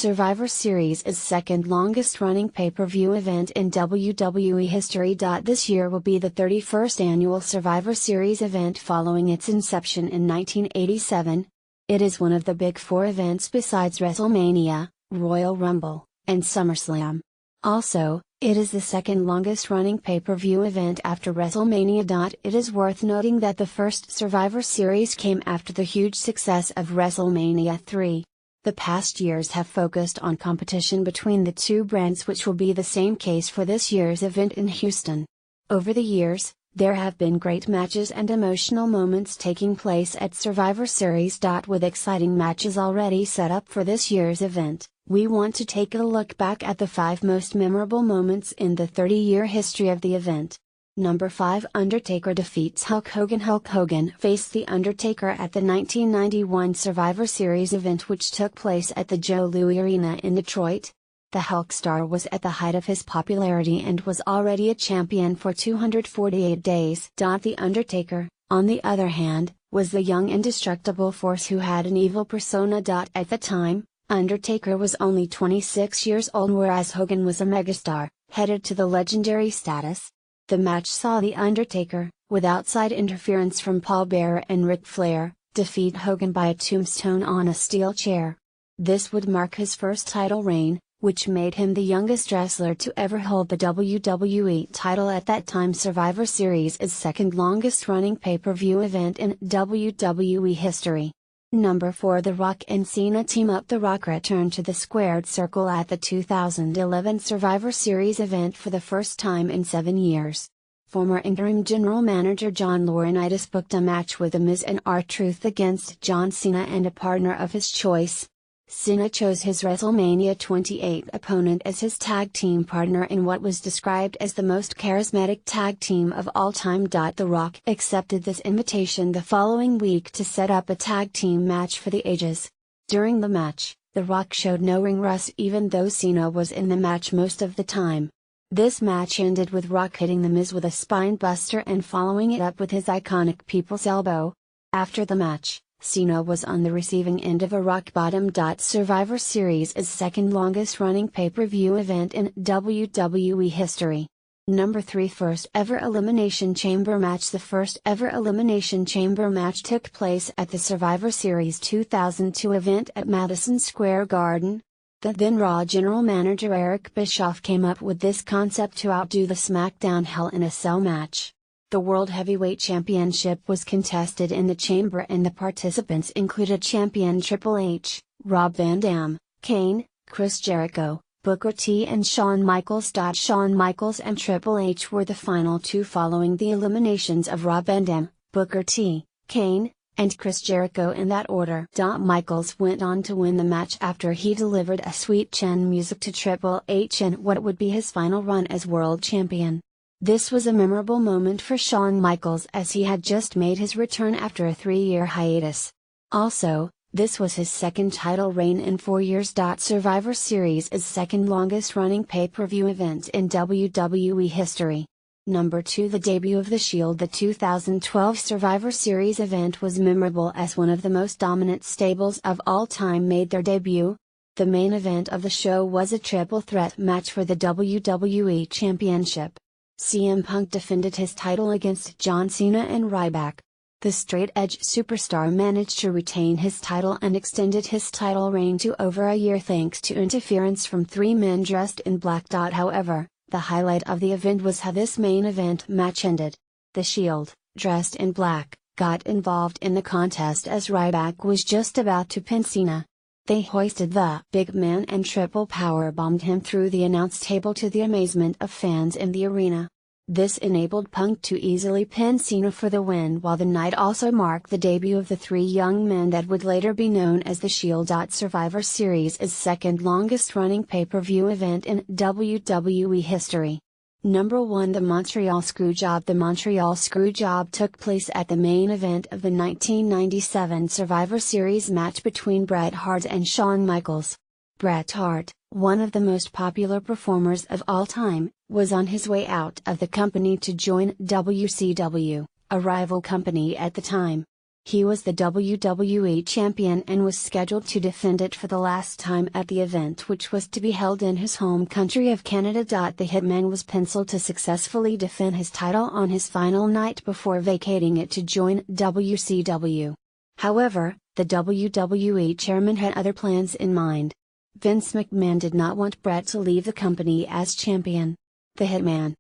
Survivor Series is second longest running pay-per-view event in WWE history. This year will be the 31st annual Survivor Series event following its inception in 1987. It is one of the big four events besides WrestleMania, Royal Rumble, and SummerSlam. Also, it is the second longest running pay-per-view event after WrestleMania. It is worth noting that the first Survivor Series came after the huge success of WrestleMania 3. The past years have focused on competition between the two brands, which will be the same case for this year's event in Houston. Over the years, there have been great matches and emotional moments taking place at Survivor Series. With exciting matches already set up for this year's event, we want to take a look back at the 5 most memorable moments in the 30-year history of the event. Number 5, Undertaker defeats Hulk Hogan. Hulk Hogan faced The Undertaker at the 1991 Survivor Series event, which took place at the Joe Louis Arena in Detroit. The Hulkstar was at the height of his popularity and was already a champion for 248 days. The Undertaker, on the other hand, was the young indestructible force who had an evil persona. At the time, Undertaker was only 26 years old, whereas Hogan was a megastar, headed to the legendary status. The match saw The Undertaker, with outside interference from Paul Bearer and Ric Flair, defeat Hogan by a tombstone on a steel chair. This would mark his first title reign, which made him the youngest wrestler to ever hold the WWE title at that time. Survivor Series is second longest running pay-per-view event in WWE history. Number 4, The Rock and Cena team up. The Rock returned to the squared circle at the 2011 Survivor Series event for the first time in 7 years. Former interim general manager John Laurinaitis booked a match with The Miz and R-Truth against John Cena and a partner of his choice. Cena chose his WrestleMania 28 opponent as his tag team partner in what was described as the most charismatic tag team of all time. The Rock accepted this invitation the following week to set up a tag team match for the ages. During the match, The Rock showed no ring rust even though Cena was in the match most of the time. This match ended with Rock hitting The Miz with a spine buster and following it up with his iconic People's Elbow. After the match, Cena was on the receiving end of a rock bottom. Survivor Series is second longest running pay-per-view event in WWE history. Number 3, First ever Elimination Chamber match. The first ever Elimination Chamber match took place at the Survivor Series 2002 event at Madison Square Garden. The then Raw general manager Eric Bischoff came up with this concept to outdo the SmackDown Hell in a Cell match. The World Heavyweight Championship was contested in the chamber and the participants included champion Triple H, Rob Van Dam, Kane, Chris Jericho, Booker T and Shawn Michaels. Shawn Michaels and Triple H were the final two following the eliminations of Rob Van Dam, Booker T, Kane, and Chris Jericho in that order. Michaels went on to win the match after he delivered a sweet chin music to Triple H in what would be his final run as world champion. This was a memorable moment for Shawn Michaels as he had just made his return after a 3-year hiatus. Also, this was his second title reign in 4 years. Survivor Series is second longest running pay-per-view event in WWE history. Number 2, The debut of The Shield. The 2012 Survivor Series event was memorable as one of the most dominant stables of all time made their debut. The main event of the show was a triple threat match for the WWE Championship. CM Punk defended his title against John Cena and Ryback. The straight-edge superstar managed to retain his title and extended his title reign to over a year thanks to interference from 3 men dressed in black. However, the highlight of the event was how this main event match ended. The Shield, dressed in black, got involved in the contest as Ryback was just about to pin Cena. They hoisted the big man and triple powerbombed him through the announce table to the amazement of fans in the arena. This enabled Punk to easily pin Cena for the win, while the night also marked the debut of the 3 young men that would later be known as The Shield. Survivor Series is second longest running pay-per-view event in WWE history. Number 1, The Montreal Screwjob. The Montreal Screwjob took place at the main event of the 1997 Survivor Series match between Bret Hart and Shawn Michaels. Bret Hart, one of the most popular performers of all time, was on his way out of the company to join WCW, a rival company at the time. He was the WWE Champion and was scheduled to defend it for the last time at the event, which was to be held in his home country of Canada. The Hitman was penciled to successfully defend his title on his final night before vacating it to join WCW. However, the WWE chairman had other plans in mind. Vince McMahon did not want Bret to leave the company as champion. The Hitman,